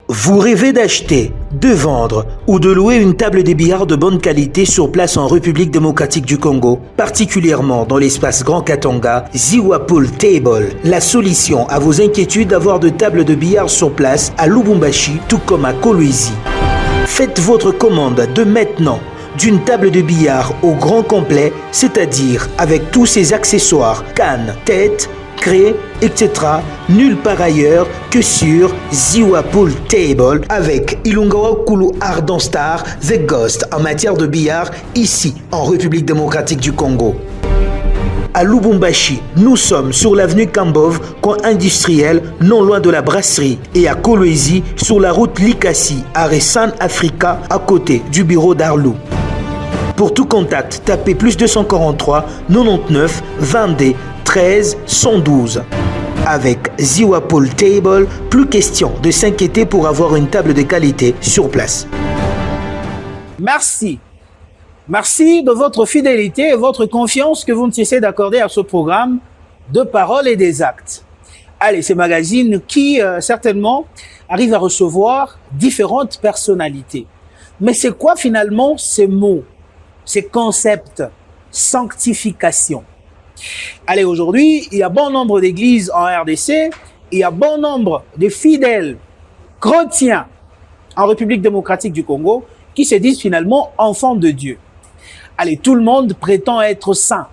Vous rêvez d'acheter, de vendre ou de louer une table de billard de bonne qualité sur place en République démocratique du Congo, particulièrement dans l'espace Grand Katanga, Ziwa Pool Table, la solution à vos inquiétudes d'avoir de tables de billard sur place à Lubumbashi tout comme à Kolwezi. Faites votre commande de maintenant d'une table de billard au grand complet, c'est-à-dire avec tous ses accessoires, cannes, têtes, craies, etc. Nulle part ailleurs que sur Ziwa Pool Table avec Ilungawa Kulu Ardent Star, The Ghost en matière de billard ici en République démocratique du Congo. À Lubumbashi, nous sommes sur l'avenue Kambov, coin industriel, non loin de la brasserie, et à Kolwezi, sur la route Likasi, arrêt San Africa, à côté du bureau d'Arlou. Pour tout contact, tapez plus 243 99 22 13 112. Avec Ziwa Pool Table, plus question de s'inquiéter pour avoir une table de qualité sur place. Merci. Merci de votre fidélité et votre confiance que vous ne cessez d'accorder à ce programme de paroles et des actes. Allez, ces magazines qui, certainement, arrivent à recevoir différentes personnalités. Mais c'est quoi finalement ces mots, ces concepts? Sanctification. Allez, aujourd'hui, il y a bon nombre d'églises en RDC, il y a bon nombre de fidèles chrétiens en République démocratique du Congo qui se disent finalement enfants de Dieu. Allez, tout le monde prétend être saint,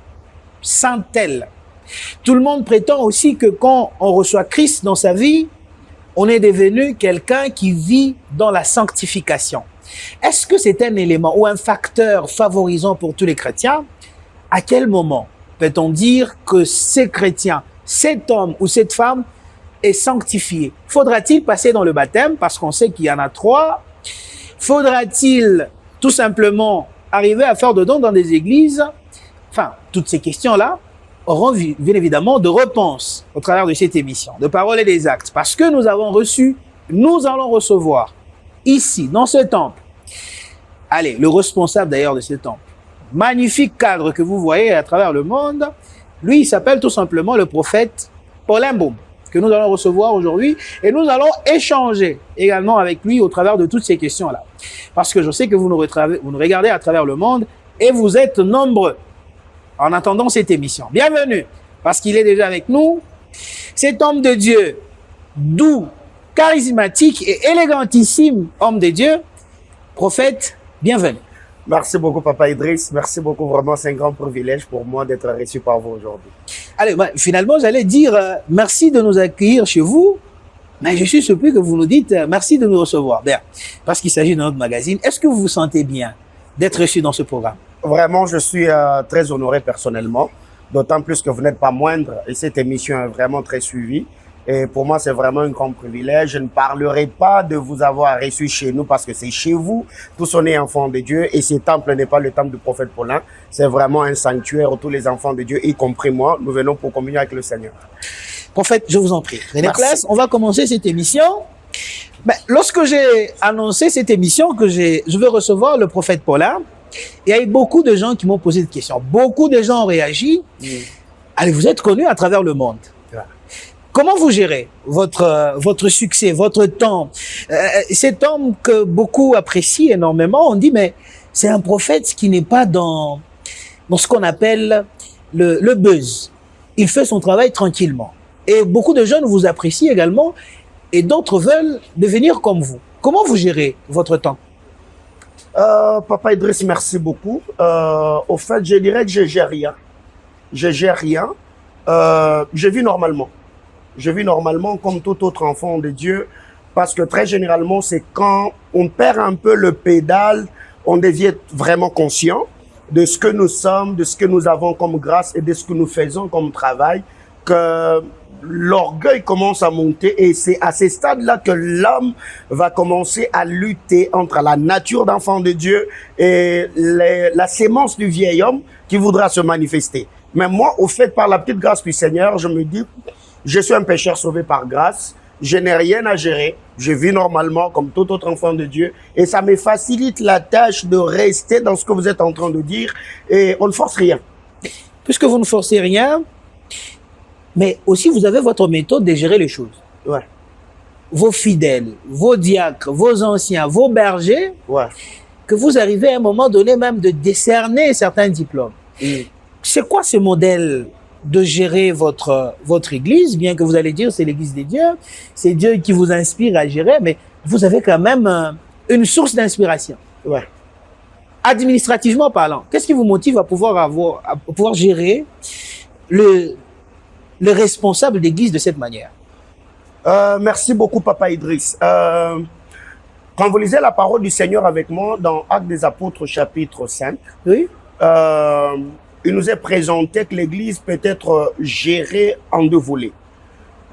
saint-tel. Tout le monde prétend aussi que quand on reçoit Christ dans sa vie, on est devenu quelqu'un qui vit dans la sanctification. Est-ce que c'est un élément ou un facteur favorisant pour tous les chrétiens? À quel moment peut-on dire que ces chrétiens, cet homme ou cette femme est sanctifié? Faudra-t-il passer dans le baptême parce qu'on sait qu'il y en a 3? Faudra-t-il tout simplement arriver à faire de dons dans des églises? Enfin, toutes ces questions-là auront bien évidemment de réponses au travers de cette émission, de paroles et des actes. Parce que nous avons reçu, nous allons recevoir ici, dans ce temple, allez, le responsable d'ailleurs de ce temple, magnifique cadre que vous voyez à travers le monde, lui, il s'appelle tout simplement le prophète Paulin Boum, que nous allons recevoir aujourd'hui et nous allons échanger également avec lui au travers de toutes ces questions-là. Parce que je sais que vous nous regardez à travers le monde et vous êtes nombreux en attendant cette émission. Bienvenue, parce qu'il est déjà avec nous, cet homme de Dieu, doux, charismatique et élégantissime homme de Dieu, prophète, bienvenue. Merci beaucoup, Papa Idriss. Merci beaucoup. Vraiment, c'est un grand privilège pour moi d'être reçu par vous aujourd'hui. Allez, finalement, j'allais dire merci de nous accueillir chez vous, mais je suis surpris que vous nous dites merci de nous recevoir. Bien, parce qu'il s'agit de notre magazine. Est-ce que vous vous sentez bien d'être reçu dans ce programme? Vraiment, je suis très honoré personnellement, d'autant plus que vous n'êtes pas moindre et cette émission est vraiment très suivie. Et pour moi, c'est vraiment un grand privilège. Je ne parlerai pas de vous avoir reçu chez nous parce que c'est chez vous. Tous on est enfants de Dieu et ce temple n'est pas le temple du prophète Paulin. C'est vraiment un sanctuaire où tous les enfants de Dieu, y compris moi, nous venons pour communier avec le Seigneur. Prophète, je vous en prie. Prenez place, on va commencer cette émission. Lorsque j'ai annoncé cette émission que je veux recevoir le prophète Paulin, il y a eu beaucoup de gens qui m'ont posé des questions. Beaucoup de gens ont réagi. Allez, vous êtes connus à travers le monde. Comment vous gérez votre succès, votre temps? Cet homme que beaucoup apprécient énormément, on dit, mais c'est un prophète qui n'est pas dans ce qu'on appelle le buzz. Il fait son travail tranquillement. Et beaucoup de jeunes vous apprécient également et d'autres veulent devenir comme vous. Comment vous gérez votre temps? Papa Idriss, merci beaucoup. Au fait, je dirais que je gère rien. Je gère rien. Je vis normalement. Je vis normalement comme tout autre enfant de Dieu parce que très généralement, c'est quand on perd un peu le pédale, on devient vraiment conscient de ce que nous sommes, de ce que nous avons comme grâce et de ce que nous faisons comme travail, que l'orgueil commence à monter et c'est à ces stades-là que l'homme va commencer à lutter entre la nature d'enfant de Dieu et la sémence du vieil homme qui voudra se manifester. Mais moi, au fait, par la petite grâce du Seigneur, je me dis, je suis un pécheur sauvé par grâce, je n'ai rien à gérer, je vis normalement comme tout autre enfant de Dieu et ça me facilite la tâche de rester dans ce que vous êtes en train de dire et on ne force rien. Puisque vous ne forcez rien, mais aussi vous avez votre méthode de gérer les choses. Ouais. vos fidèles, vos diacres, vos anciens, vos bergers, Ouais. que vous arrivez à un moment donné même de décerner certains diplômes. C'est quoi ce modèle de gérer votre église, bien que vous allez dire c'est l'église des dieux, c'est Dieu qui vous inspire à gérer, mais vous avez quand même une source d'inspiration. Ouais. Administrativement parlant, qu'est-ce qui vous motive à pouvoir gérer le responsable d'église de cette manière? Merci beaucoup, Papa Idriss. Quand vous lisez la parole du Seigneur avec moi dans Actes des Apôtres, chapitre 5, Oui. Il nous est présenté que l'Église peut être gérée en deux volets.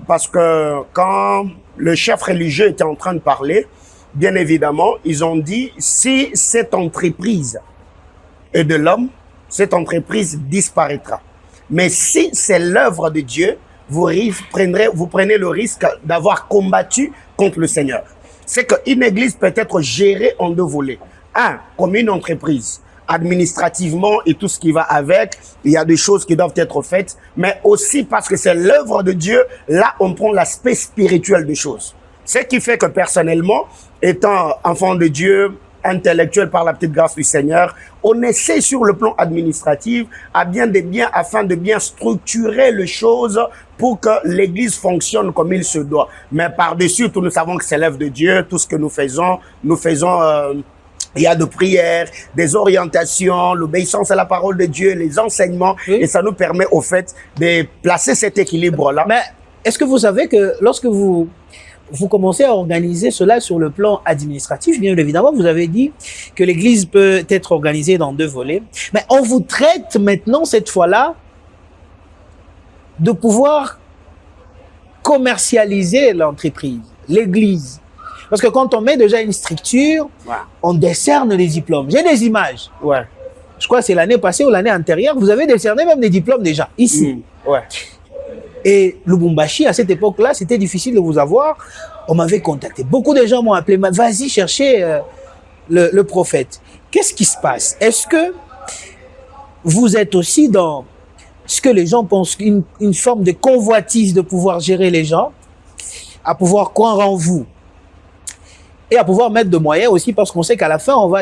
Parce que quand le chef religieux était en train de parler, bien évidemment, ils ont dit, si cette entreprise est de l'homme, cette entreprise disparaîtra. Mais si c'est l'œuvre de Dieu, vous prenez le risque d'avoir combattu contre le Seigneur. C'est qu'une église peut être gérée en deux volets. Un, comme une entreprise. Administrativement et tout ce qui va avec, il y a des choses qui doivent être faites, mais aussi parce que c'est l'œuvre de Dieu, là on prend l'aspect spirituel des choses. Ce qui fait que personnellement, étant enfant de Dieu, intellectuel par la petite grâce du Seigneur, on essaie sur le plan administratif afin de bien structurer les choses pour que l'Église fonctionne comme il se doit. Mais par-dessus tout, nous savons que c'est l'œuvre de Dieu, tout ce que nous faisons, il y a de prières, des orientations, l'obéissance à la parole de Dieu, les enseignements, et ça nous permet au fait de placer cet équilibre-là. Mais est-ce que vous savez que lorsque vous commencez à organiser cela sur le plan administratif, bien évidemment, vous avez dit que l'Église peut être organisée dans deux volets, mais on vous traite maintenant, cette fois-là, de pouvoir commercialiser l'entreprise, l'Église. Parce que quand on met déjà une structure, on décerne les diplômes. J'ai des images. Ouais. Je crois que c'est l'année passée ou l'année antérieure, vous avez décerné même des diplômes déjà, ici. Ouais. Et Lubumbashi, à cette époque-là, c'était difficile de vous avoir. On m'avait contacté. Beaucoup de gens m'ont appelé. Vas-y chercher le prophète. Qu'est-ce qui se passe? Est-ce que vous êtes aussi dans ce que les gens pensent, une forme de convoitise de pouvoir gérer les gens, à pouvoir croire en vous et à pouvoir mettre de moyens aussi, parce qu'on sait qu'à la fin, on doit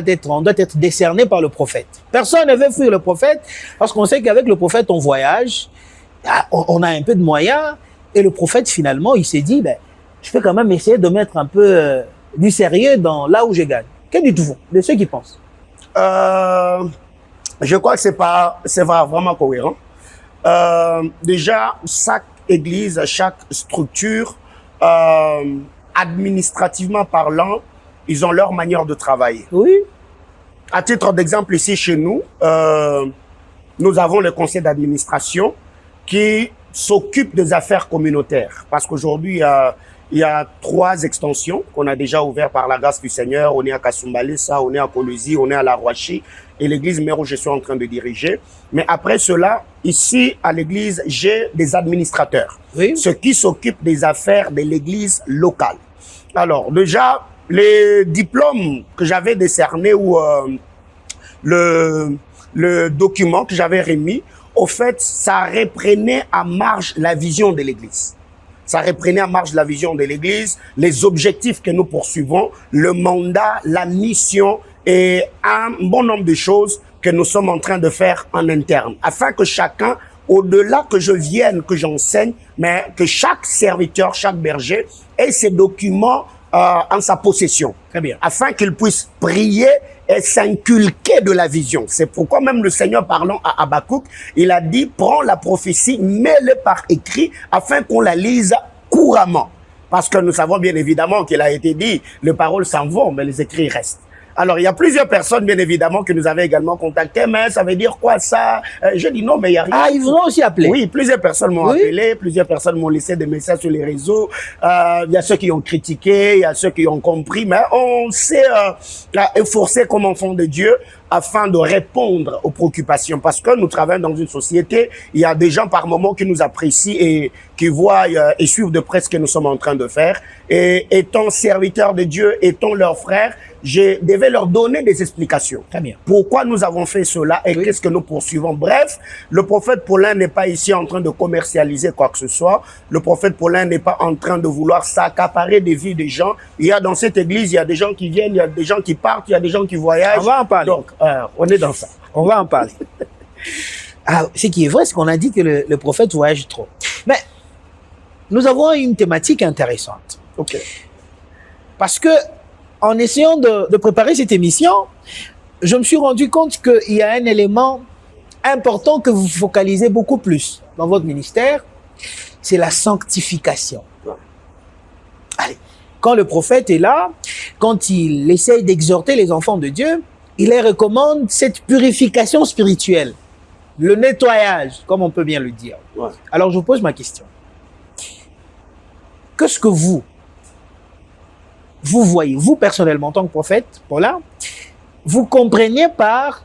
être décerné par le prophète. Personne ne veut fuir le prophète, parce qu'on sait qu'avec le prophète, on voyage, on a un peu de moyens, et le prophète, finalement, il s'est dit, je peux quand même essayer de mettre un peu du sérieux dans là où je gagne. Que dites-vous de ceux qui pensent? Je crois que c'est vraiment cohérent. Déjà, chaque église, chaque structure, administrativement parlant, ils ont leur manière de travailler. Oui. À titre d'exemple, ici chez nous, nous avons le conseil d'administration qui s'occupe des affaires communautaires. Parce qu'aujourd'hui, il y a 3 extensions qu'on a déjà ouvertes par la grâce du Seigneur. On est à Kasumbalesa, on est à Kolosi, on est à La Roachie et l'église mère où je suis en train de diriger. Mais après cela, ici à l'église, j'ai des administrateurs. Oui. Ceux qui s'occupent des affaires de l'église locale. Alors déjà, les diplômes que j'avais décernés ou le document que j'avais remis, au fait, ça reprenait à marge la vision de l'église. Ça reprenait à marge la vision de l'église, les objectifs que nous poursuivons, le mandat, la mission et un bon nombre de choses que nous sommes en train de faire en interne, afin que chacun, au-delà que je vienne, que j'enseigne, mais que chaque serviteur, chaque berger ait ces documents en sa possession. Très bien. Afin qu'il puisse prier et s'inculquer de la vision. C'est pourquoi même le Seigneur, parlant à Habakkuk, il a dit, prends la prophétie, mets-le par écrit, afin qu'on la lise couramment. Parce que nous savons bien évidemment qu'il a été dit, les paroles s'en vont, mais les écrits restent. Alors, il y a plusieurs personnes, bien évidemment, qui nous avaient également contacté, mais ça veut dire quoi ça? Je dis non, mais il n'y a rien. Ah, ils vous ont aussi appelé? Oui, plusieurs personnes m'ont appelé, plusieurs personnes m'ont laissé des messages sur les réseaux. Il y a ceux qui ont critiqué, il y a ceux qui ont compris, mais on s'est efforcé comme enfant de Dieu afin de répondre aux préoccupations. Parce que nous travaillons dans une société, il y a des gens par moments qui nous apprécient et qui voient et suivent de près ce que nous sommes en train de faire. Et étant serviteurs de Dieu, étant leurs frères, je devais leur donner des explications. Très bien. Pourquoi nous avons fait cela et qu'est-ce que nous poursuivons. Bref, le prophète Paulin n'est pas ici en train de commercialiser quoi que ce soit. Le prophète Paulin n'est pas en train de vouloir s'accaparer des vies des gens. Il y a dans cette église, il y a des gens qui viennent, il y a des gens qui partent, il y a des gens qui voyagent. On va en parler. Donc, on est dans ça. On va en parler. Ce qui est vrai, c'est qu'on a dit que le prophète voyage trop. Mais nous avons une thématique intéressante. OK. Parce que, en essayant de préparer cette émission, je me suis rendu compte qu'il y a un élément important que vous focalisez beaucoup plus dans votre ministère, c'est la sanctification. Allez, quand le prophète est là, quand il essaye d'exhorter les enfants de Dieu, il les recommande cette purification spirituelle, le nettoyage, comme on peut bien le dire. Ouais. Alors, je vous pose ma question. Qu'est-ce que vous voyez, vous personnellement, en tant que prophète, Paulin, vous compreniez par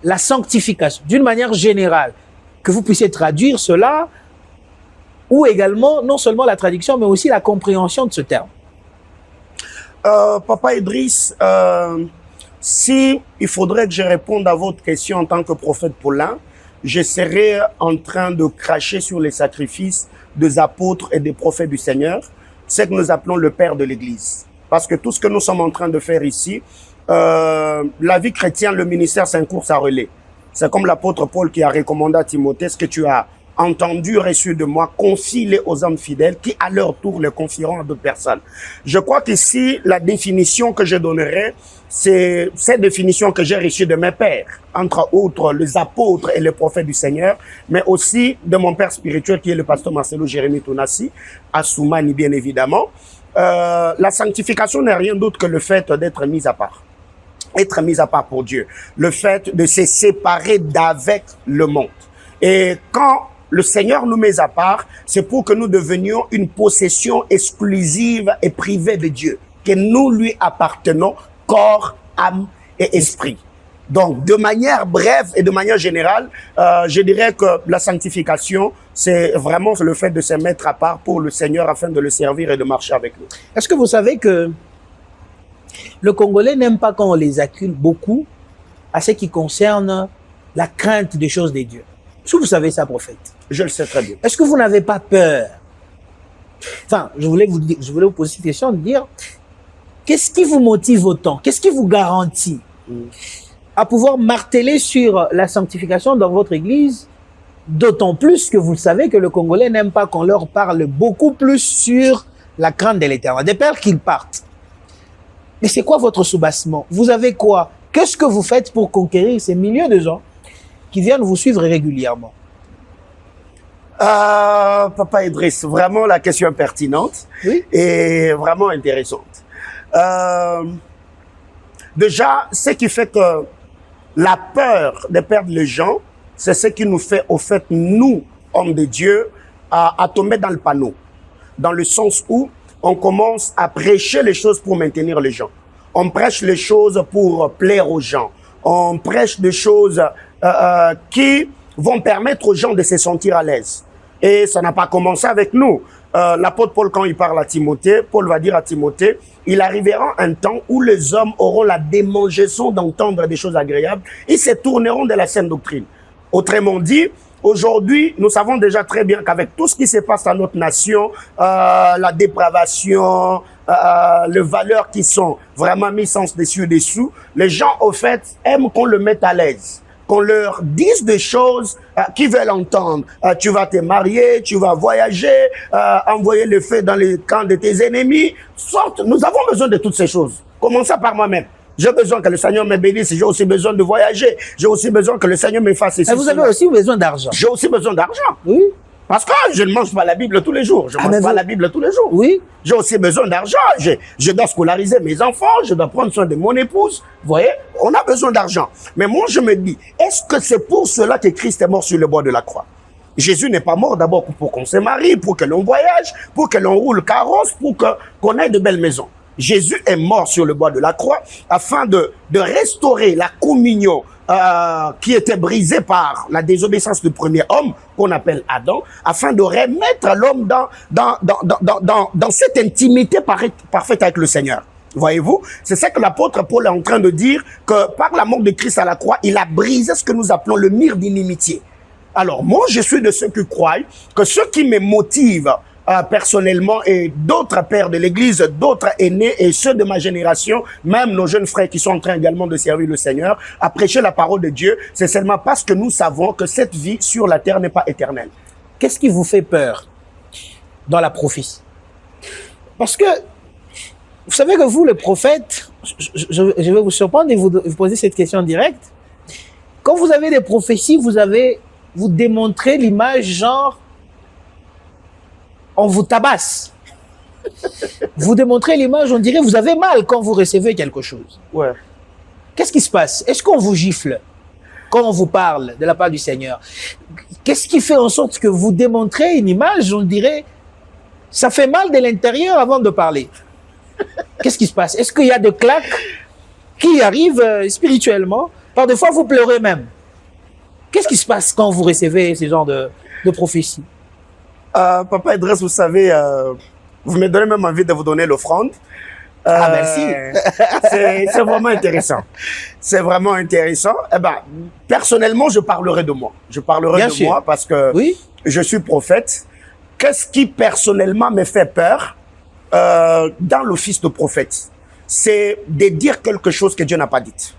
la sanctification, d'une manière générale, que vous puissiez traduire cela, ou également, non seulement la traduction, mais aussi la compréhension de ce terme. Papa Idriss, si il faudrait que je réponde à votre question en tant que prophète Paulin, je serais en train de cracher sur les sacrifices des apôtres et des prophètes du Seigneur, ce que nous appelons le Père de l'Église. Parce que tout ce que nous sommes en train de faire ici, la vie chrétienne, le ministère, c'est une course à relais. C'est comme l'apôtre Paul qui a recommandé à Timothée ce que tu as entendu, reçu de moi, confie-les aux hommes fidèles qui, à leur tour, les confieront à d'autres personnes. Je crois qu'ici, la définition que je donnerai, c'est cette définition que j'ai reçue de mes pères, entre autres les apôtres et les prophètes du Seigneur, mais aussi de mon père spirituel qui est le pasteur Marcelo Jérémy Tounassi, à Soumani bien évidemment. La sanctification n'est rien d'autre que le fait d'être mis à part. Être mis à part pour Dieu. Le fait de se séparer d'avec le monde. Et quand le Seigneur nous met à part, c'est pour que nous devenions une possession exclusive et privée de Dieu. Que nous lui appartenons, corps, âme et esprit. Donc, de manière brève et de manière générale, je dirais que la sanctification, c'est vraiment le fait de se mettre à part pour le Seigneur afin de le servir et de marcher avec nous. Est-ce que vous savez que le Congolais n'aime pas quand on les accule beaucoup à ce qui concerne la crainte des choses des dieux? Est-ce que vous savez ça, prophète? Je le sais très bien. Est-ce que vous n'avez pas peur? Enfin, je voulais vous poser cette question de dire, qu'est-ce qui vous motive autant? Qu'est-ce qui vous garantit à pouvoir marteler sur la sanctification dans votre église, d'autant plus que vous le savez que le Congolais n'aime pas qu'on leur parle beaucoup plus sur la crainte de l'Éternel. Des pères qu'ils partent. Mais c'est quoi votre soubassement? Vous avez quoi? Qu'est-ce que vous faites pour conquérir ces milliers de gens qui viennent vous suivre régulièrement? Papa Idriss, vraiment la question est pertinente, oui, et vraiment intéressante. Déjà, ce qui fait que la peur de perdre les gens, c'est ce qui nous fait, au fait, nous, hommes de Dieu, à tomber dans le panneau. Dans le sens où on commence à prêcher les choses pour maintenir les gens. On prêche les choses pour plaire aux gens. On prêche des choses qui vont permettre aux gens de se sentir à l'aise. Et ça n'a pas commencé avec nous. L'apôtre Paul, quand il parle à Timothée, Paul va dire à Timothée, il arrivera un temps où les hommes auront la démangeaison d'entendre des choses agréables et se tourneront de la saine doctrine. Autrement dit, aujourd'hui, nous savons déjà très bien qu'avec tout ce qui se passe dans notre nation, la dépravation, les valeurs qui sont vraiment mises sans dessus-dessous, les gens, au fait, aiment qu'on le mette à l'aise. Qu'on leur dise des choses qu'ils veulent entendre. Tu vas te marier, tu vas voyager, envoyer le feu dans les camps de tes ennemis. Sorte, nous avons besoin de toutes ces choses. Commençons par moi-même. J'ai besoin que le Seigneur me bénisse. J'ai aussi besoin de voyager. J'ai aussi besoin que le Seigneur me fasse ceci. Vous avez aussi besoin d'argent. J'ai aussi besoin d'argent. Oui. Parce que je ne mange pas la Bible tous les jours. Je ne mange pas la Bible tous les jours. Oui. J'ai aussi besoin d'argent. Je dois scolariser mes enfants. Je dois prendre soin de mon épouse. Vous voyez, on a besoin d'argent. Mais moi, je me dis, est-ce que c'est pour cela que Christ est mort sur le bois de la croix? Jésus n'est pas mort d'abord pour qu'on se marie, pour que l'on voyage, pour que l'on roule carrosse, pour qu'on ait de belles maisons. Jésus est mort sur le bois de la croix afin de restaurer la communion qui était brisée par la désobéissance du premier homme, qu'on appelle Adam, afin de remettre l'homme dans cette intimité parfaite avec le Seigneur. Voyez-vous, c'est ça que l'apôtre Paul est en train de dire, que par la mort de Christ à la croix, il a brisé ce que nous appelons le mur d'inimitié. Alors moi, je suis de ceux qui croient que ce qui me motive personnellement, et d'autres pères de l'Église, d'autres aînés et ceux de ma génération, même nos jeunes frères qui sont en train également de servir le Seigneur, à prêcher la parole de Dieu, c'est seulement parce que nous savons que cette vie sur la terre n'est pas éternelle. Qu'est-ce qui vous fait peur dans la prophétie? Parce que vous savez que vous, le prophète, je vais vous surprendre et vous poser cette question directe. Quand vous avez des prophéties, vous démontrez l'image genre on vous tabasse. Vous démontrez l'image, on dirait vous avez mal quand vous recevez quelque chose. Ouais. Qu'est-ce qui se passe? Est-ce qu'on vous gifle quand on vous parle de la part du Seigneur? Qu'est-ce qui fait en sorte que vous démontrez une image, on dirait ça fait mal de l'intérieur avant de parler? Qu'est-ce qui se passe? Est-ce qu'il y a des claques qui arrivent spirituellement? Par des fois, vous pleurez même. Qu'est-ce qui se passe quand vous recevez ce genre de prophétie? Papa Idriss, vous savez, vous me donnez même envie de vous donner l'offrande. Ah, merci. C'est vraiment intéressant. C'est vraiment intéressant. Eh ben, personnellement, je parlerai de moi. Je parlerai Bien de sûr. moi parce que Oui. je suis prophète. Qu'est-ce qui personnellement me fait peur dans l'office de prophète? C'est de dire quelque chose que Dieu n'a pas dit.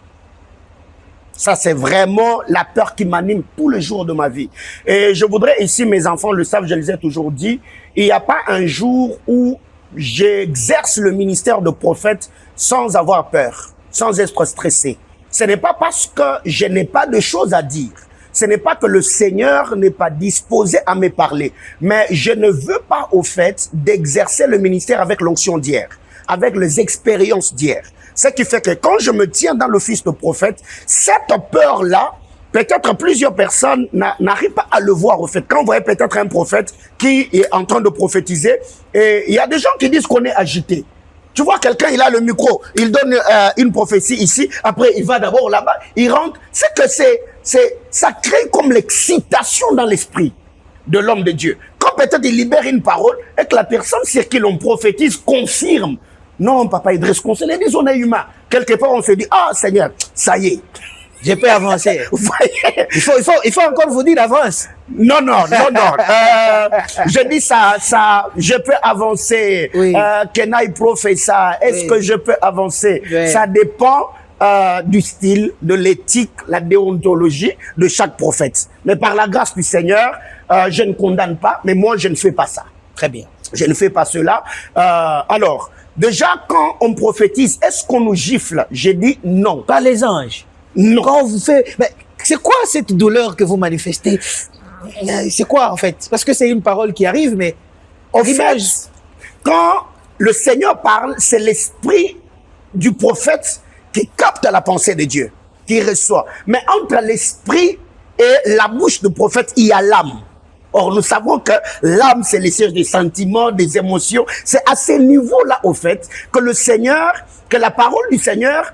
Ça, c'est vraiment la peur qui m'anime tous les jours de ma vie. Et je voudrais ici, mes enfants le savent, je les ai toujours dit, il n'y a pas un jour où j'exerce le ministère de prophète sans avoir peur, sans être stressé. Ce n'est pas parce que je n'ai pas de choses à dire. Ce n'est pas que le Seigneur n'est pas disposé à me parler. Mais je ne veux pas, au fait, d'exercer le ministère avec l'onction d'hier, avec les expériences d'hier. Ce qui fait que quand je me tiens dans l'office de prophète, cette peur-là, peut-être plusieurs personnes n'arrivent pas à le voir au fait. Quand vous voyez peut-être un prophète qui est en train de prophétiser, et il y a des gens qui disent qu'on est agité. Tu vois quelqu'un, il a le micro, il donne une prophétie ici, après il va d'abord là-bas, il rentre. C'est que ça crée comme l'excitation dans l'esprit de l'homme de Dieu. Quand peut-être il libère une parole et que la personne sur qui l'on prophétise confirme. Non, Papa Idriss, qu'on se les dise, on est humain. Quelque part, on se dit, ah, Seigneur, ça y est. Je peux avancer. Vous voyez? Il faut encore vous dire d'avance. Non. Je dis ça, je peux avancer. Oui. Kenaï professa, est-ce Oui. que je peux avancer? Oui. Ça dépend du style, de l'éthique, la déontologie de chaque prophète. Mais par la grâce du Seigneur, je ne condamne pas, mais moi, je ne fais pas ça. Très bien. Je ne fais pas cela. Alors, déjà, quand on prophétise, est-ce qu'on nous gifle? J'ai dit non. Pas les anges. Non. Quand vous faites, mais c'est quoi cette douleur que vous manifestez? C'est quoi en fait? Parce que c'est une parole qui arrive, mais Au fait, quand le Seigneur parle, c'est l'esprit du prophète qui capte la pensée de Dieu, qui reçoit. Mais entre l'esprit et la bouche du prophète, il y a l'âme. Or, nous savons que l'âme, c'est le siège des sentiments, des émotions. C'est à ce niveau-là, au fait, que le Seigneur, que la parole du Seigneur,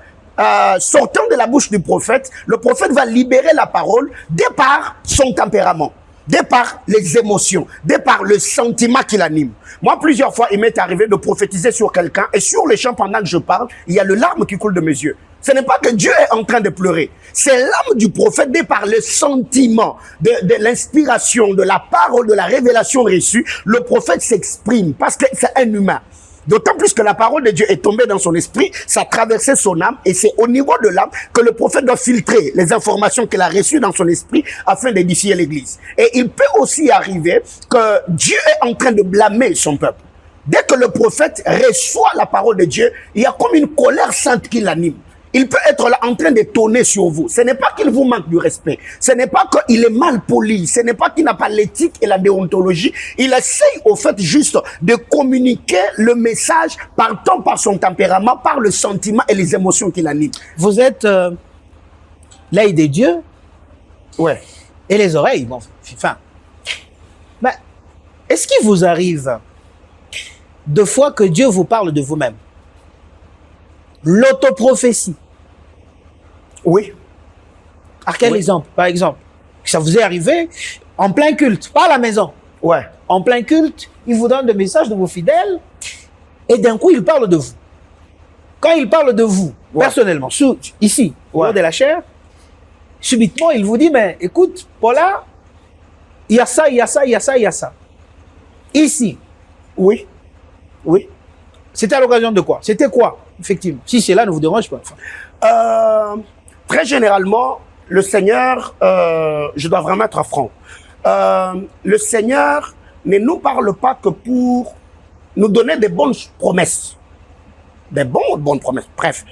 sortant de la bouche du prophète, le prophète va libérer la parole de par son tempérament, de par les émotions, de par le sentiment qui l'anime. Moi, plusieurs fois, il m'est arrivé de prophétiser sur quelqu'un et sur le champ, pendant que je parle, il y a le larme qui coule de mes yeux. Ce n'est pas que Dieu est en train de pleurer. C'est l'âme du prophète, de par le sentiment, de l'inspiration, de la parole, de la révélation reçue. Le prophète s'exprime parce que c'est un humain. D'autant plus que la parole de Dieu est tombée dans son esprit, ça a traversé son âme et c'est au niveau de l'âme que le prophète doit filtrer les informations qu'il a reçues dans son esprit afin d'édifier l'église. Et il peut aussi arriver que Dieu est en train de blâmer son peuple. Dès que le prophète reçoit la parole de Dieu, il y a comme une colère sainte qui l'anime. Il peut être là en train de tonner sur vous. Ce n'est pas qu'il vous manque du respect. Ce n'est pas qu'il est mal poli. Ce n'est pas qu'il n'a pas l'éthique et la déontologie. Il essaye au fait juste de communiquer le message partant par son tempérament, par le sentiment et les émotions qui l'animent. vous êtes l'œil de Dieu Ouais. et les oreilles. Bon, enfin. Mais est-ce qu'il vous arrive de fois que Dieu vous parle de vous-même? L'autoprophétie. Oui. À quel Oui. exemple? Par exemple, ça vous est arrivé en plein culte, pas à la maison. Ouais. En plein culte, il vous donne des messages de vos fidèles et d'un coup, il parle de vous. Quand il parle de vous, Ouais. personnellement, ici, au Ouais. niveau de la chair, subitement, il vous dit, mais écoute, Paula, il y a ça, il y a ça, il y a ça, il y a ça. Ici, Oui. Oui. c'était à l'occasion de quoi? C'était quoi, effectivement? Si cela ne vous dérange pas. Enfin, Très généralement, le Seigneur, je dois vraiment être franc, le Seigneur ne nous parle pas que pour nous donner des bonnes promesses. Des bonnes promesses. Bref,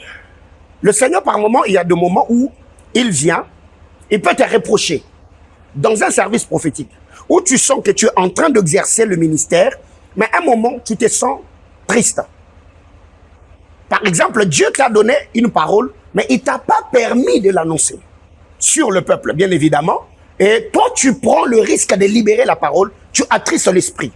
le Seigneur, par moment, il y a des moments où il vient, il peut te reprocher dans un service prophétique où tu sens que tu es en train d'exercer le ministère, mais à un moment, tu te sens triste. Par exemple, Dieu t'a donné une parole, mais il t'a pas permis de l'annoncer sur le peuple, bien évidemment. Et toi, tu prends le risque de libérer la parole, tu attristes l'esprit.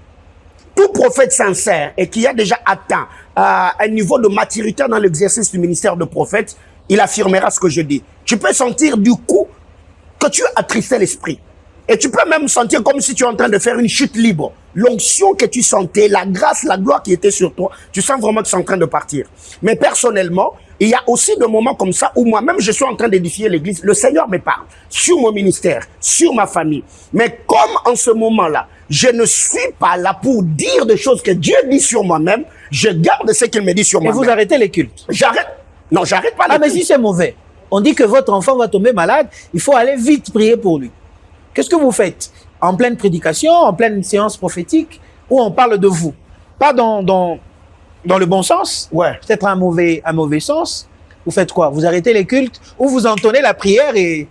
Tout prophète sincère et qui a déjà atteint un niveau de maturité dans l'exercice du ministère de prophète, il affirmera ce que je dis. Tu peux sentir du coup que tu as attristé l'esprit. Et tu peux même sentir comme si tu es en train de faire une chute libre. L'onction que tu sentais, la grâce, la gloire qui était sur toi, tu sens vraiment que c'est en train de partir. Mais personnellement, il y a aussi des moments comme ça où moi-même je suis en train d'édifier l'église. Le Seigneur me parle sur mon ministère, sur ma famille. Mais comme en ce moment-là, je ne suis pas là pour dire des choses que Dieu dit sur moi-même, je garde ce qu'il me dit sur et moi-même. vous arrêtez les cultes. J'arrête. Non, j'arrête pas. Ah, les mais cultes. si c'est mauvais, on dit que votre enfant va tomber malade, il faut aller vite prier pour lui. Qu'est-ce que vous faites? En pleine prédication, en pleine séance prophétique, où on parle de vous? Pas dans le bon sens, Ouais. peut-être un mauvais sens. Vous faites quoi? Vous arrêtez les cultes ou vous entonnez la prière et il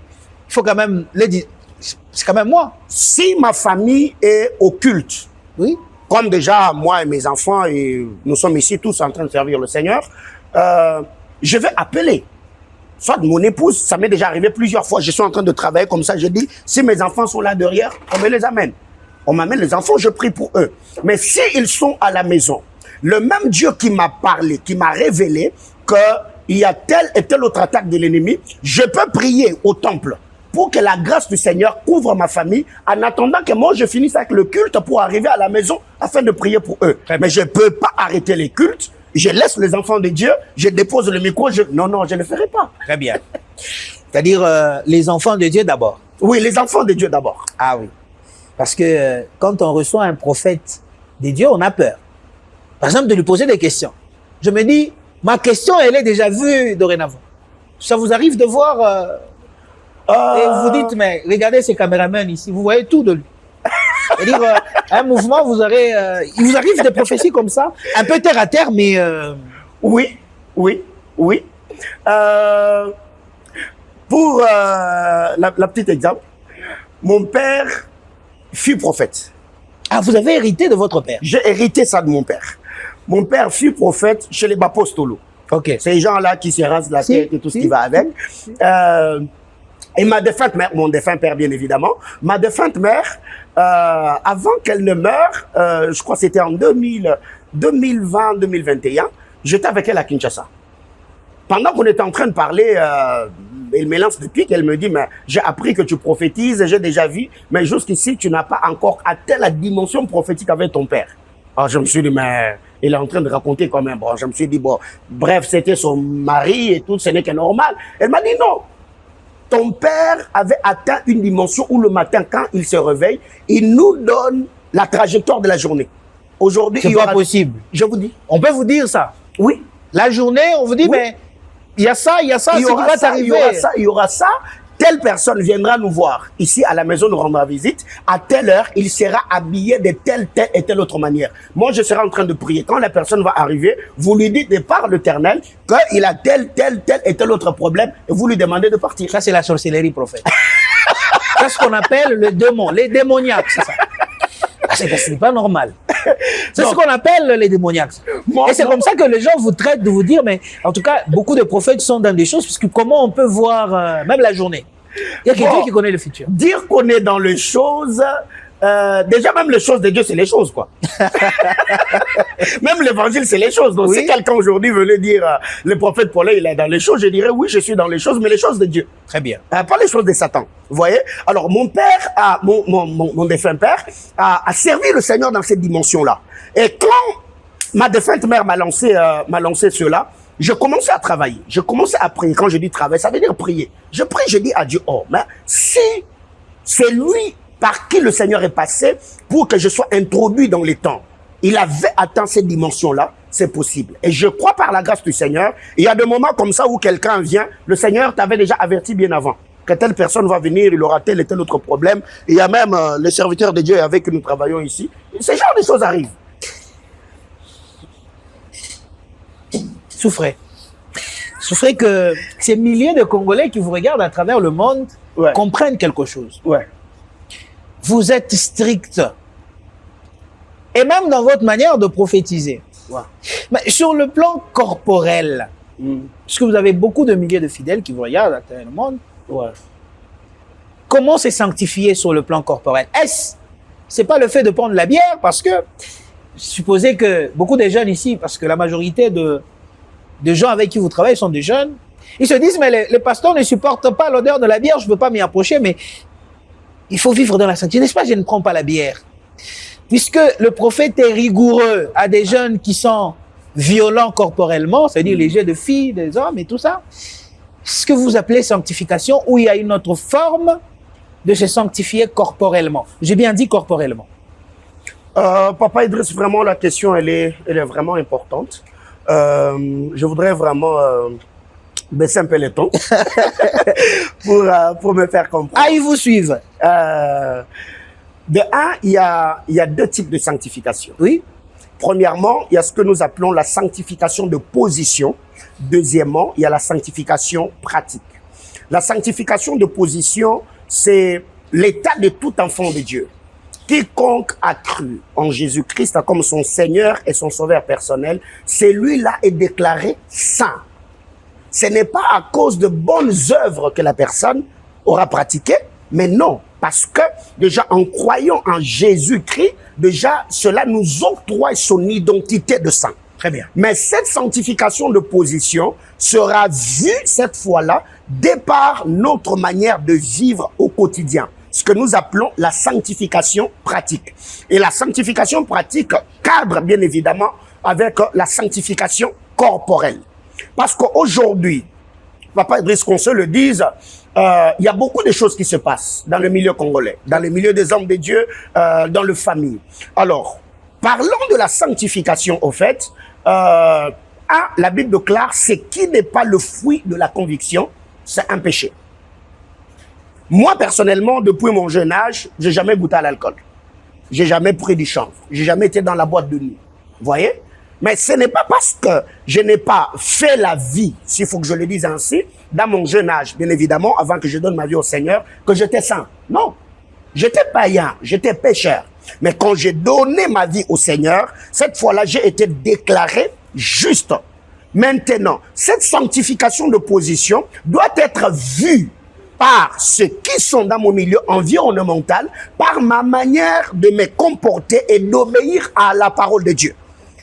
faut quand même les dire. C'est quand même moi. Si ma famille est au culte, Oui. comme déjà moi et mes enfants, et nous sommes ici tous en train de servir le Seigneur, je vais appeler. Soit mon épouse, ça m'est déjà arrivé plusieurs fois, je suis en train de travailler comme ça, je dis, si mes enfants sont là derrière, on me les amène. On m'amène les enfants, je prie pour eux. Mais si ils sont à la maison, le même Dieu qui m'a parlé, qui m'a révélé qu'il y a telle et telle autre attaque de l'ennemi, je peux prier au temple pour que la grâce du Seigneur couvre ma famille en attendant que moi je finisse avec le culte pour arriver à la maison afin de prier pour eux. Très bien. Mais je ne peux pas arrêter les cultes, je laisse les enfants de Dieu, je dépose le micro, non, je ne ferai pas. Très bien. C'est-à-dire les enfants de Dieu d'abord. Oui, les enfants de Dieu d'abord. Ah oui. Parce que quand on reçoit un prophète de Dieu, on a peur. Par exemple, de lui poser des questions. Je me dis, ma question, elle est déjà vue dorénavant. Ça vous arrive de voir et vous dites, mais regardez ces caméramans ici, vous voyez tout de lui. C'est-à-dire, un mouvement, il vous arrive des prophéties comme ça, un peu terre à terre, mais Oui. Pour la petite exemple, mon père fut prophète. ah, vous avez hérité de votre père. J'ai hérité ça de mon père. Mon père fut prophète chez les Bapostolo. Ok. Ces gens-là qui se rasent la Si, tête et tout ce si, qui va avec. Et ma défunte mère, mon défunt père bien évidemment, ma défunte mère, avant qu'elle ne meure, je crois que c'était en 2020-2021, j'étais avec elle à Kinshasa. Pendant qu'on était en train de parler, elle me lance des pics, elle me dit, mais j'ai appris que tu prophétises, j'ai déjà vu, mais jusqu'ici, tu n'as pas encore atteint la dimension prophétique avec ton père. Alors je me suis dit, mais il est en train de raconter quand même. Bon, je me suis dit, bon, bref, c'était son mari et tout, ce n'est que normal. Elle m'a dit, non, ton père avait atteint une dimension où le matin, quand il se réveille, il nous donne la trajectoire de la journée. Aujourd'hui, C'est il y pas aura... possible. Je vous dis. On peut vous dire ça. Oui. La journée, on vous dit, Oui. mais il y a ça, Il y ce qui aura va ça, t'arriver. il y aura ça. Telle personne viendra nous voir ici à la maison, nous rendra visite. À telle heure, il sera habillé de telle et telle autre manière. Moi, je serai en train de prier. Quand la personne va arriver, vous lui dites de par l'Éternel qu'il a tel et tel autre problème et vous lui demandez de partir. Ça, c'est la sorcellerie, prophète. C'est ce qu'on appelle le démon, les démoniaques, c'est ça. Ah, c'est pas normal. C'est ce qu'on appelle les démoniaques. Moi, Et c'est moi- comme ça que les gens vous traitent de vous dire, mais en tout cas, beaucoup de prophètes sont dans des choses, parce que comment on peut voir même la journée? Il y a quelqu'un Bon. qui connaît le futur. Dire qu'on est dans les choses, déjà, même les choses de Dieu, c'est les choses, quoi. Même l'évangile, c'est les choses. Donc, Oui. si quelqu'un aujourd'hui venait dire, le prophète Paul, il est dans les choses, je dirais, oui, je suis dans les choses, mais les choses de Dieu. Très bien. Pas les choses de Satan. Vous voyez? Alors, mon père, mon défunt père, a servi le Seigneur dans cette dimension-là. Et quand ma défunte mère m'a lancé cela, je commençais à travailler. Je commençais à prier. Quand je dis travailler, ça veut dire prier. Je prie, je dis à Dieu, oh, mais si c'est lui par qui le Seigneur est passé pour que je sois introduit dans les temps, il avait atteint cette dimension-là, c'est possible. Et je crois par la grâce du Seigneur, il y a des moments comme ça où quelqu'un vient, le Seigneur t'avait déjà averti bien avant que telle personne va venir, il aura tel et tel autre problème. Et il y a même les serviteurs de Dieu avec qui nous travaillons ici. Ce genre de choses arrivent. Souffrez. Souffrez que ces milliers de Congolais qui vous regardent à travers le monde comprennent quelque chose. Ouais. Vous êtes strict. Et même dans votre manière de prophétiser. Ouais. Mais sur le plan corporel, parce que vous avez beaucoup de milliers de fidèles qui vous regardent à travers le monde, comment se sanctifier sur le plan corporel? C'est pas le fait de prendre la bière, parce que supposez que beaucoup de jeunes ici, parce que la majorité de gens avec qui vous travaillez sont des jeunes, ils se disent, mais les pasteurs ne supportent pas l'odeur de la bière, je ne peux pas m'y approcher, mais il faut vivre dans la sainteté. N'est-ce pas, je ne prends pas la bière. Puisque le prophète est rigoureux à des jeunes qui sont violents corporellement, c'est-à-dire les jeux de filles, des hommes et tout ça, ce que vous appelez sanctification, où il y a une autre forme de se sanctifier corporellement. J'ai bien dit corporellement. Papa Idriss, vraiment, la question, elle est vraiment importante. Je voudrais vraiment baisser un peu les tons pour me faire comprendre. Ah, ils vous suivent. De un, il y a deux types de sanctification. Oui. Premièrement, il y a ce que nous appelons la sanctification de position. Deuxièmement, il y a la sanctification pratique. La sanctification de position, c'est l'état de tout enfant de Dieu. Quiconque a cru en Jésus-Christ comme son Seigneur et son Sauveur personnel, celui-là est déclaré saint. Ce n'est pas à cause de bonnes œuvres que la personne aura pratiquées, mais non, parce que déjà en croyant en Jésus-Christ, déjà cela nous octroie son identité de saint. Très bien. Mais cette sanctification de position sera vue cette fois-là de par notre manière de vivre au quotidien. Ce que nous appelons la sanctification pratique. Et la sanctification pratique cadre bien évidemment avec la sanctification corporelle. Parce qu'aujourd'hui, Papa Idriss, qu'on se le dise, il y a beaucoup de choses qui se passent dans le milieu congolais, dans le milieu des hommes de Dieu, dans le famille. Alors, parlons de la sanctification au fait. La Bible déclare, ce qui n'est pas le fruit de la conviction, c'est un péché. Moi, personnellement, depuis mon jeune âge, j'ai jamais goûté à l'alcool. J'ai jamais pris du chanvre. J'ai jamais été dans la boîte de nuit. Vous voyez? Mais ce n'est pas parce que je n'ai pas fait la vie, s'il faut que je le dise ainsi, dans mon jeune âge, bien évidemment, avant que je donne ma vie au Seigneur, que j'étais saint. Non. J'étais païen, j'étais pécheur. Mais quand j'ai donné ma vie au Seigneur, cette fois-là, j'ai été déclaré juste. Maintenant, cette sanctification de position doit être vue par ceux qui sont dans mon milieu environnemental, par ma manière de me comporter et d'obéir à la parole de Dieu.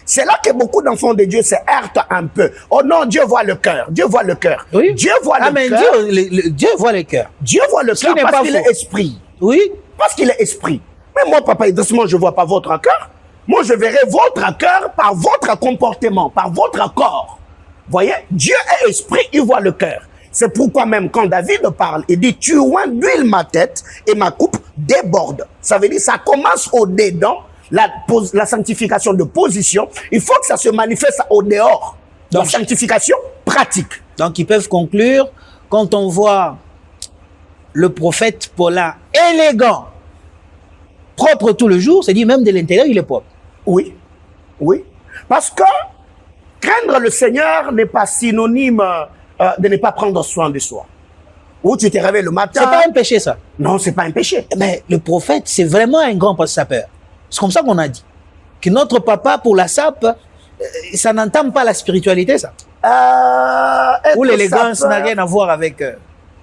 C'est là que beaucoup d'enfants de Dieu se heurtent un peu. Oh non, Dieu voit le cœur. Dieu voit le cœur. Oui. Dieu voit le cœur. Dieu voit les cœurs. Dieu voit le cœur parce qu'il est esprit. Oui. Parce qu'il est esprit. Mais moi, Papa Idriss, moi, je ne vois pas votre cœur. Moi, je verrai votre cœur par votre comportement, par votre corps. Voyez, Dieu est esprit, il voit le cœur. C'est pourquoi même quand David parle, il dit, tu oins d'huile ma tête et ma coupe déborde. Ça veut dire, ça commence au dedans, la sanctification de position. Il faut que ça se manifeste au dehors. Donc, la sanctification pratique. Donc, ils peuvent conclure, quand on voit le prophète Paulin élégant, propre tout le jour, c'est dit même de l'intérieur, il est propre. Oui, oui. Parce que craindre le Seigneur n'est pas synonyme de ne pas prendre soin de soi. Ou tu te réveilles le matin. C'est pas un péché, ça. Non, c'est pas un péché. Mais le prophète, c'est vraiment un grand sapeur. C'est comme ça qu'on a dit. Que notre papa, pour la sape, ça n'entame pas la spiritualité, ça. Ou l'élégance n'a rien à voir avec...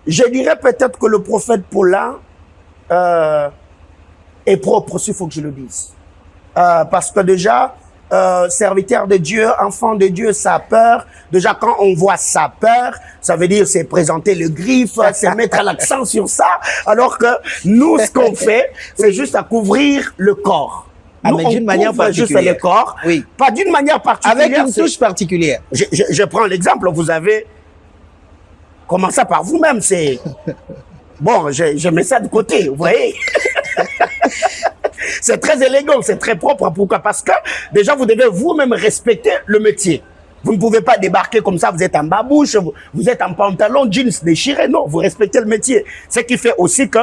Je dirais peut-être que le prophète Paulin est propre, s'il faut que je le dise. Parce que déjà, serviteur de Dieu, enfant de Dieu, ça a peur. Déjà, quand on voit ça peur, ça veut dire c'est présenter le griffe, c'est mettre l'accent sur ça. Alors que nous, ce qu'on fait, c'est juste à couvrir le corps. Ah, Nous, mais on d'une manière couvre juste particulière. le corps. Oui. Pas d'une manière particulière. Avec une c'est- touche particulière. je prends l'exemple, vous avez commencé par vous-même, c'est... Bon, je mets ça de côté, vous voyez. C'est très élégant, c'est très propre. Pourquoi? Parce que déjà, vous devez vous-même respecter le métier. Vous ne pouvez pas débarquer comme ça, vous êtes en babouche, vous êtes en pantalon, jeans déchiré. Non, vous respectez le métier. Ce qui fait aussi que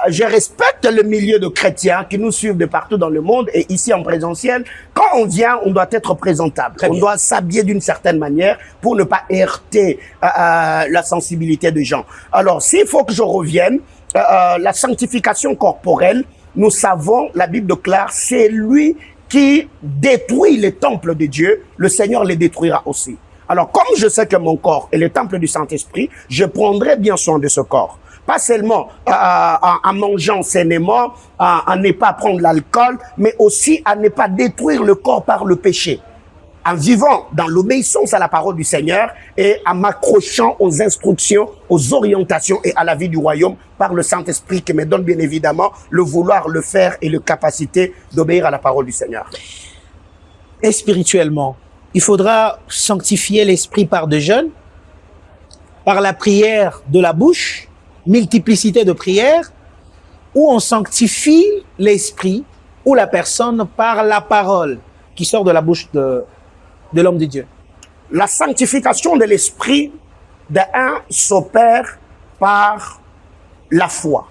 je respecte le milieu de chrétiens qui nous suivent de partout dans le monde et ici en présentiel. Quand on vient, on doit être présentable. Très On bien. doit s'habiller d'une certaine manière pour ne pas heurter la sensibilité des gens. Alors, s'il faut que je revienne, la sanctification corporelle, nous savons, la Bible déclare, c'est lui qui détruit les temples de Dieu, le Seigneur les détruira aussi. Alors, comme je sais que mon corps est le temple du Saint-Esprit, je prendrai bien soin de ce corps. Pas seulement en mangeant sainement, à ne pas prendre l'alcool, mais aussi à ne pas détruire le corps par le péché. En vivant dans l'obéissance à la parole du Seigneur et en m'accrochant aux instructions, aux orientations et à la vie du royaume par le Saint-Esprit qui me donne bien évidemment le vouloir, le faire et la capacité d'obéir à la parole du Seigneur. Et spirituellement, il faudra sanctifier l'esprit par de jeûnes, par la prière de la bouche, multiplicité de prières, où on sanctifie l'esprit ou la personne par la parole qui sort de la bouche de l'homme de Dieu. La sanctification de l'esprit s'opère par la foi.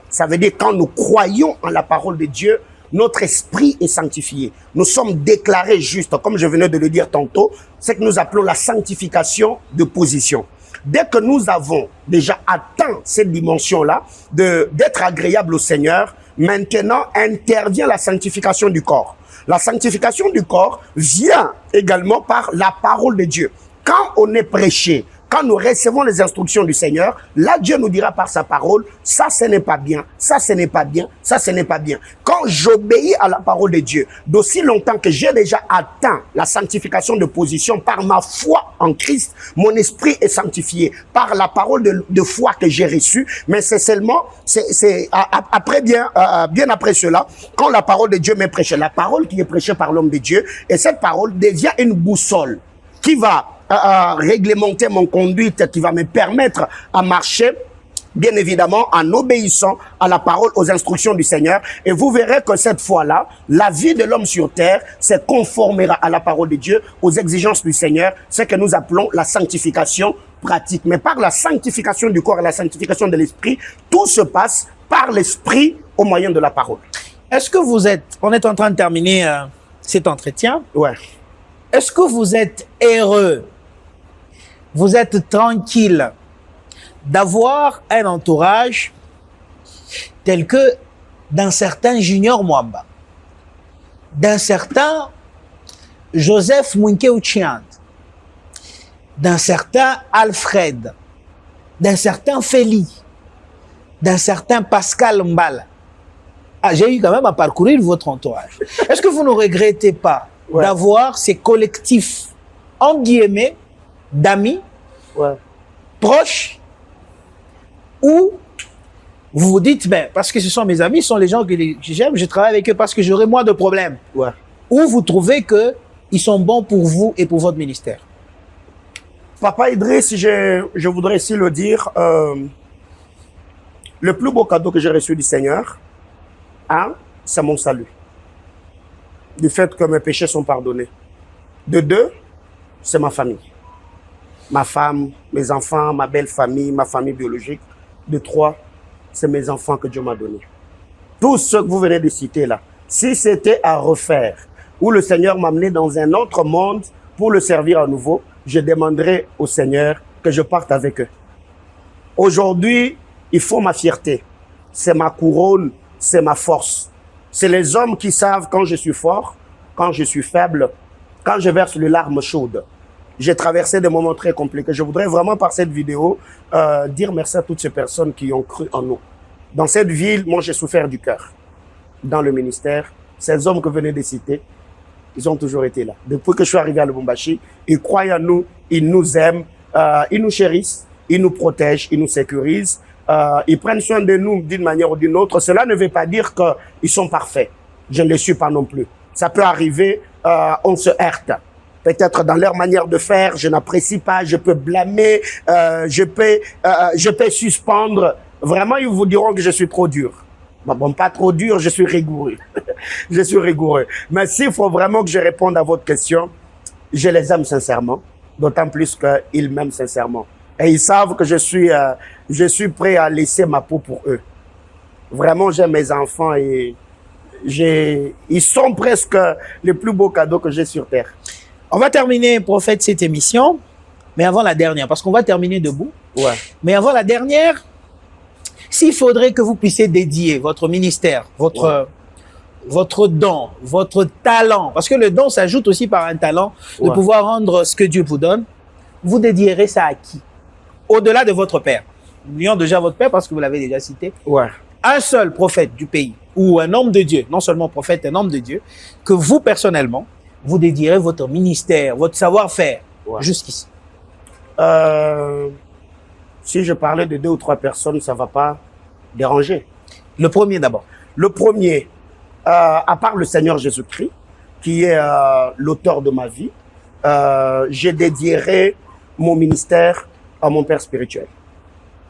Ça veut dire quand nous croyons en la parole de Dieu, notre esprit est sanctifié. Nous sommes déclarés justes, comme je venais de le dire tantôt, c'est que nous appelons la sanctification de position. Dès que nous avons déjà atteint cette dimension-là, d'être agréable au Seigneur, maintenant intervient la sanctification du corps. La sanctification du corps vient également par la parole de Dieu. Quand on est prêché, quand nous recevons les instructions du Seigneur, là, Dieu nous dira par sa parole, ça, ce n'est pas bien, ça, ce n'est pas bien, ça, ce n'est pas bien. Quand j'obéis à la parole de Dieu, d'aussi longtemps que j'ai déjà atteint la sanctification de position par ma foi en Christ, mon esprit est sanctifié par la parole de foi que j'ai reçue, mais c'est seulement, après bien après cela, quand la parole de Dieu m'est prêchée, la parole qui est prêchée par l'homme de Dieu, et cette parole devient une boussole qui va réglementer mon conduite, qui va me permettre à marcher, bien évidemment, en obéissant à la parole, aux instructions du Seigneur. Et vous verrez que cette fois-là, la vie de l'homme sur terre se conformera à la parole de Dieu, aux exigences du Seigneur, ce que nous appelons la sanctification pratique. Mais par la sanctification du corps et la sanctification de l'esprit, tout se passe par l'esprit au moyen de la parole. Est-ce que on est en train de terminer cet entretien. Ouais. Est-ce que vous êtes heureux, vous êtes tranquille d'avoir un entourage tel que d'un certain Junior Mwamba, d'un certain Joseph Mwinkeu Chiand, d'un certain Alfred, d'un certain Feli, d'un certain Pascal Mbala? Ah, j'ai eu quand même à parcourir votre entourage. Est-ce que vous ne regrettez pas d'avoir ces collectifs, en guillemets, d'amis, proches, où vous vous dites, ben, parce que ce sont mes amis, ce sont les gens que j'aime, je travaille avec eux parce que j'aurai moins de problèmes. Ou vous trouvez qu'ils sont bons pour vous et pour votre ministère? Papa Idriss, je voudrais ici le dire, le plus beau cadeau que j'ai reçu du Seigneur, c'est mon salut. Du fait que mes péchés sont pardonnés. De deux, c'est ma famille. Ma femme, mes enfants, ma belle famille, ma famille biologique. De trois, c'est mes enfants que Dieu m'a donnés. Tout ce que vous venez de citer là, si c'était à refaire, où le Seigneur m'a amené dans un autre monde pour le servir à nouveau, je demanderai au Seigneur que je parte avec eux. Aujourd'hui, il faut ma fierté. C'est ma couronne, c'est ma force. C'est les hommes qui savent quand je suis fort, quand je suis faible, quand je verse les larmes chaudes. J'ai traversé des moments très compliqués. Je voudrais vraiment, par cette vidéo, dire merci à toutes ces personnes qui ont cru en nous. Dans cette ville, moi, j'ai souffert du cœur. dans le ministère, ces hommes que vous venez de citer, ils ont toujours été là. Depuis que je suis arrivé à Lubumbashi, ils croient en nous, ils nous aiment, ils nous chérissent, ils nous protègent, ils nous sécurisent, ils prennent soin de nous d'une manière ou d'une autre. Cela ne veut pas dire qu'ils sont parfaits. Je ne le suis pas non plus. Ça peut arriver, on se heurte. Peut-être dans leur manière de faire, je n'apprécie pas, je peux blâmer, je peux suspendre. Vraiment, ils vous diront que je suis trop dur. Bon, pas trop dur, je suis rigoureux. Je suis rigoureux. Mais s'il faut vraiment que je réponde à votre question, je les aime sincèrement, d'autant plus qu'ils m'aiment sincèrement. Et ils savent que je suis prêt à laisser ma peau pour eux. Vraiment, j'aime mes enfants et ils sont presque les plus beaux cadeaux que j'ai sur terre. On va terminer, prophète, cette émission, mais avant la dernière, parce qu'on va terminer debout. Ouais. Mais avant la dernière, s'il faudrait que vous puissiez dédier votre ministère, votre don, votre talent, parce que le don s'ajoute aussi par un talent de pouvoir rendre ce que Dieu vous donne, vous dédierez ça à qui? Au-delà de votre père. Oublions déjà votre père parce que vous l'avez déjà cité. Ouais. Un seul prophète du pays ou un homme de Dieu, non seulement prophète, un homme de Dieu, que vous personnellement, vous dédierez votre ministère, votre savoir-faire jusqu'ici. Si je parlais de 2 ou 3 personnes, ça ne va pas déranger. Le premier d'abord. Le premier, à part le Seigneur Jésus-Christ, qui est l'auteur de ma vie, je dédierai mon ministère à mon père spirituel,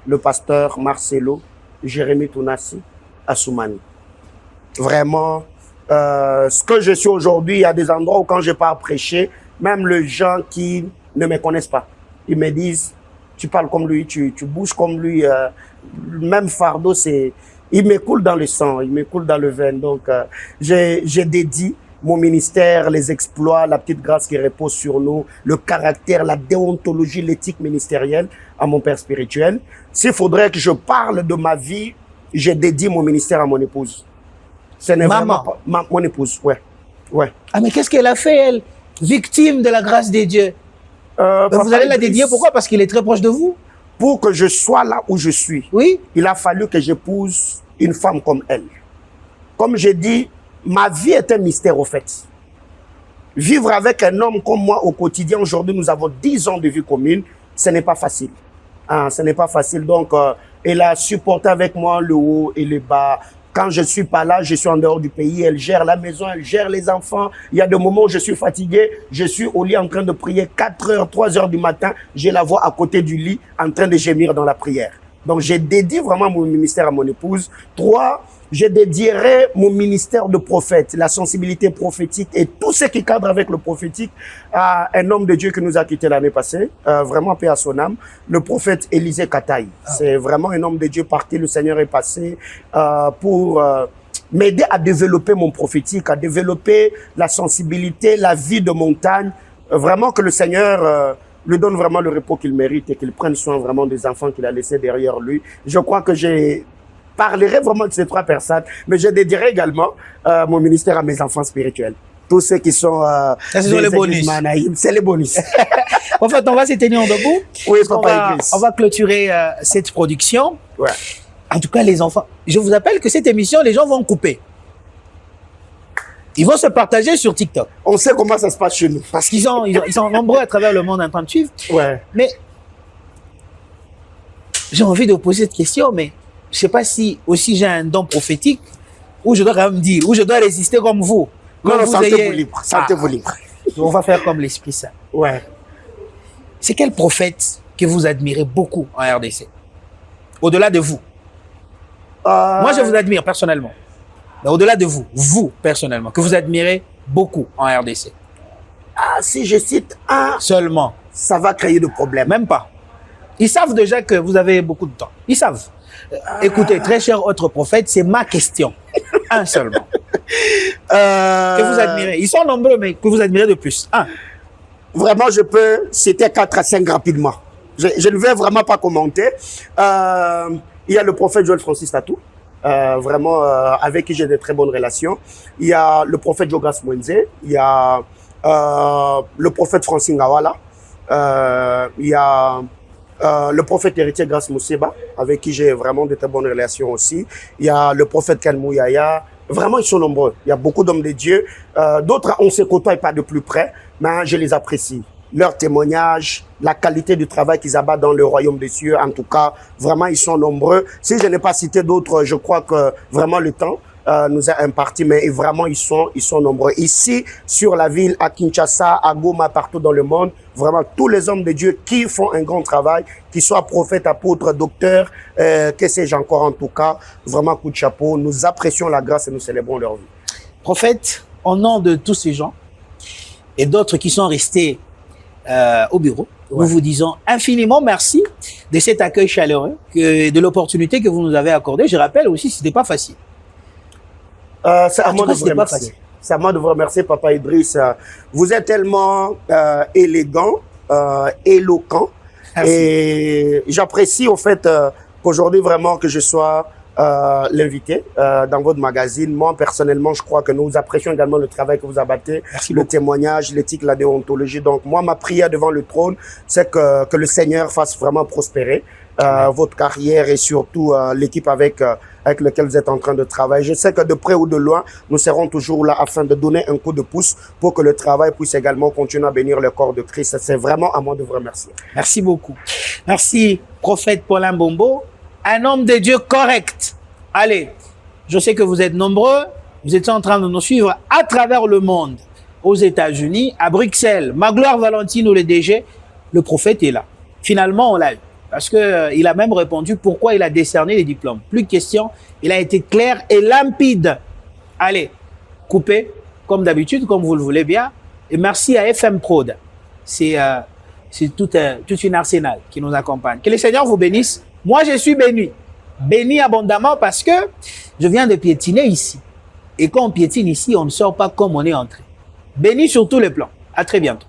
le pasteur Marcelo Jérémie Tounassi Assoumani. Vraiment, ce que je suis aujourd'hui, il y a des endroits où quand je pars prêcher, même les gens qui ne me connaissent pas, ils me disent, tu parles comme lui, tu bouges comme lui, même fardeau, il me coule dans le sang, il me coule dans le veine. Donc, j'ai dédié mon ministère, les exploits, la petite grâce qui repose sur nous, le caractère, la déontologie, l'éthique ministérielle à mon père spirituel. S'il faudrait que je parle de ma vie, j'ai dédié mon ministère à mon épouse. Ce n'est vraiment pas mon épouse, ouais. Ah, mais qu'est-ce qu'elle a fait, elle? Victime de la grâce des dieux. Vous allez la dédier, pourquoi? Parce qu'il est très proche de vous. Pour que je sois là où je suis, oui, il a fallu que j'épouse une femme comme elle. Comme j'ai dit, ma vie est un mystère au fait. Vivre avec un homme comme moi au quotidien, aujourd'hui nous avons 10 ans de vie commune, ce n'est pas facile. Ce n'est pas facile, donc elle a supporté avec moi le haut et le bas. Quand je ne suis pas là, je suis en dehors du pays, elle gère la maison, elle gère les enfants. Il y a des moments où je suis fatigué, je suis au lit en train de prier 4 heures, 3 heures du matin, je la vois à côté du lit en train de gémir dans la prière. Donc j'ai dédié vraiment mon ministère à mon épouse. 3, je dédierai mon ministère de prophète, la sensibilité prophétique et tout ce qui cadre avec le prophétique à un homme de Dieu qui nous a quittés l'année passée, vraiment paix à son âme, le prophète Élisée Kataï. C'est vraiment un homme de Dieu parti, le Seigneur est passé pour m'aider à développer mon prophétique, à développer la sensibilité, la vie de montagne, vraiment que le Seigneur lui donne vraiment le repos qu'il mérite et qu'il prenne soin vraiment des enfants qu'il a laissés derrière lui. Je crois que j'ai parlerai vraiment de ces 3 personnes, mais je dédierai également mon ministère à mes enfants spirituels. Tous ceux qui sont ça, c'est les bonus. C'est les bonus. En fait, on va se tenir debout. Oui, Papa Idriss. On va clôturer cette production. Ouais. En tout cas, les enfants, je vous appelle que cette émission, les gens vont couper. Ils vont se partager sur TikTok. On sait comment ça se passe chez nous. Parce qu'ils sont nombreux à travers le monde en train de suivre. Ouais. Mais j'ai envie de vous poser cette question, mais je ne sais pas si aussi j'ai un don prophétique ou je dois quand même dire, ou je dois résister comme vous. Non, sentez-vous libre. Sentez-vous libre. On va faire comme l'Esprit Saint. Ouais. C'est quel prophète que vous admirez beaucoup en RDC? Au-delà de vous. Moi, je vous admire personnellement. Mais au-delà de vous, vous personnellement, que vous admirez beaucoup en RDC. Si je cite un, seulement, ça va créer de problèmes. Même pas. Ils savent déjà que vous avez beaucoup de temps. Ils savent. Écoutez, très cher autre prophète, c'est ma question. Un seulement. Que vous admirez. Ils sont nombreux, mais que vous admirez de plus. Un. Vraiment, je peux citer 4 à 5 rapidement. Je ne vais vraiment pas commenter. Il y a le prophète Joël Francis Tatou. Vraiment avec qui j'ai de très bonnes relations. Il y a le prophète Jogas Mwenze, il y a le prophète Francine Ngawala, il y a le prophète héritier Grace Mousseba, avec qui j'ai vraiment de très bonnes relations aussi. Il y a le prophète Ken Mouyaya, Vraiment, ils sont nombreux. Il y a beaucoup d'hommes de Dieu. D'autres, on se côtoie pas de plus près, mais je les apprécie. Leur témoignage, la qualité du travail qu'ils abattent dans le royaume des cieux, en tout cas, vraiment, ils sont nombreux. Si je n'ai pas cité d'autres, je crois que vraiment le temps nous a imparti, mais vraiment, ils sont nombreux. Ici, sur la ville, à Kinshasa, à Goma, partout dans le monde, vraiment, tous les hommes de Dieu qui font un grand travail, qu'ils soient prophètes, apôtres, docteurs, que sais-je encore en tout cas, vraiment, coup de chapeau. Nous apprécions la grâce et nous célébrons leur vie. Prophète, au nom de tous ces gens et d'autres qui sont restés au bureau, nous vous disons infiniment merci de cet accueil chaleureux, de l'opportunité que vous nous avez accordée. Je rappelle aussi, c'était pas facile. C'est à moi de vous remercier. C'est à moi de vous remercier, Papa Idriss. Vous êtes tellement élégant, éloquent. Merci. Et j'apprécie au fait qu'aujourd'hui vraiment que je sois l'invité dans votre magazine. Moi, personnellement, je crois que nous apprécions également le travail que vous abattez, le témoignage, l'éthique, la déontologie. Donc, moi, ma prière devant le trône, c'est que le Seigneur fasse vraiment prospérer votre carrière et surtout l'équipe avec laquelle vous êtes en train de travailler. Je sais que de près ou de loin, nous serons toujours là afin de donner un coup de pouce pour que le travail puisse également continuer à bénir le corps de Christ. C'est vraiment à moi de vous remercier. Merci beaucoup. Merci, prophète Paulin Bombo. Un homme de Dieu correct. Allez, je sais que vous êtes nombreux. Vous êtes en train de nous suivre à travers le monde. Aux États-Unis, à Bruxelles, Magloire Valentine ou le DG, le prophète est là. Finalement, on l'a eu. Parce que il a même répondu pourquoi il a décerné les diplômes. Plus de questions. Il a été clair et limpide. Allez, coupez, comme d'habitude, comme vous le voulez bien. Et merci à FM Prod. C'est tout une arsenal qui nous accompagne. Que le Seigneur vous bénisse. Moi, je suis béni. Béni abondamment parce que je viens de piétiner ici. Et quand on piétine ici, on ne sort pas comme on est entré. Béni sur tous les plans. À très bientôt.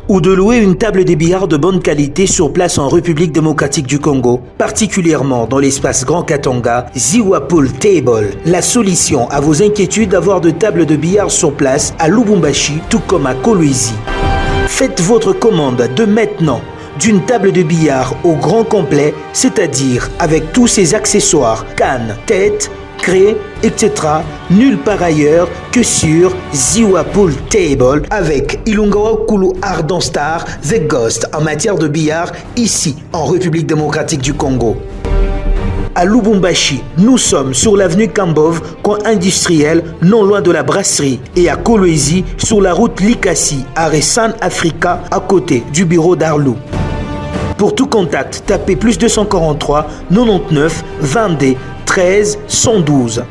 Ou de louer une table de billard de bonne qualité sur place en République démocratique du Congo, particulièrement dans l'espace Grand Katanga, Ziwa Pool Table, la solution à vos inquiétudes d'avoir de tables de billard sur place à Lubumbashi, tout comme à Kolwezi. Faites votre commande de maintenant d'une table de billard au grand complet, c'est-à-dire avec tous ses accessoires, cannes, tête, craie, etc. Nulle part ailleurs que sur Ziwa Pool Table avec Ilungawa Kulu Ardent Star, The Ghost en matière de billard ici en République démocratique du Congo. À Lubumbashi, nous sommes sur l'avenue Kambov, coin industriel, non loin de la brasserie, et à Kolwezi, sur la route Likasi, à San Africa, à côté du bureau d'Arlou. Pour tout contact, tapez plus 243 99 22 13 112.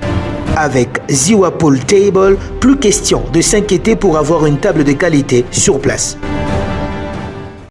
Avec Ziwa Pool Table, plus question de s'inquiéter pour avoir une table de qualité sur place.